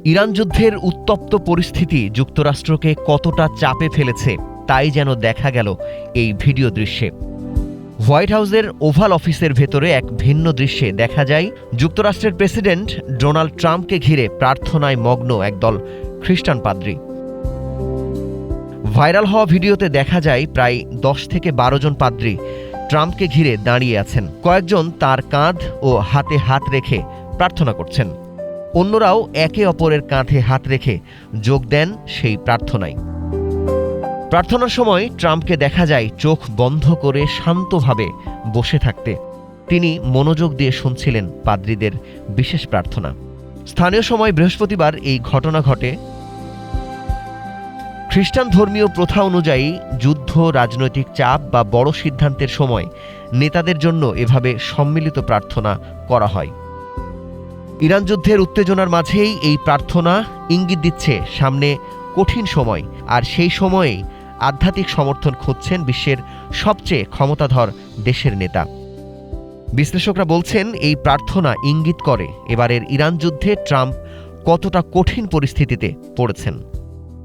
Iran যুদ্ধের উত্তপ্ত পরিস্থিতি যুক্তরাষ্ট্রকে কতটা চাপে ফেলেছে তাই যেন দেখা গেল এই ভিডিও দৃশ্যে। হোয়াইট হাউসের ওভাল অফিসের ভেতরে এক ভিন্ন দৃশ্যে দেখা যায় যুক্তরাষ্ট্রের প্রেসিডেন্ট ডোনাল্ড ট্রাম্পকে ঘিরে প্রার্থনায় মগ্ন একদল খ্রিস্টান পাদ্রী। ভাইরাল হওয়া ভিডিওতে দেখা যায় প্রায় 10 থেকে 12 জন পাদ্রী ট্রাম্পকে ঘিরে দাঁড়িয়ে আছেন। কয়েকজন তার কাঁধ ও হাতে হাত রেখে প্রার্থনা করছেন। অন্যরাও একে অপরের কাঁধে হাত রেখে যোগ দেন সেই প্রার্থনায়। প্রার্থনার সময় ট্রাম্পকে দেখা যায় চোখ বন্ধ করে শান্তভাবে বসে থাকতে। তিনি মনোযোগ দিয়ে শুনছিলেন পাদ্রীদের বিশেষ প্রার্থনা। স্থানীয় সময় বৃহস্পতিবার এই ঘটনা ঘটে। খ্রিস্টান ধর্মীয় প্রথা অনুযায়ী যুদ্ধ, রাজনৈতিক চাপ বা বড় সিদ্ধান্তের সময় নেতাদের জন্য এভাবে সম্মিলিত প্রার্থনা করা হয়। ইরান যুদ্ধের উত্তেজনার মাঝেই এই প্রার্থনা ইঙ্গিত দিচ্ছে সামনে কঠিন সময়, আর সেই সময়েই আধ্যাত্মিক সমর্থন খুঁজছেন বিশ্বের সবচেয়ে ক্ষমতাধর দেশের নেতা। বিশ্লেষকরা বলছেন এই প্রার্থনা ইঙ্গিত করে এবারের ইরান যুদ্ধে ট্রাম্প কতটা কঠিন পরিস্থিতিতে পড়েছেন।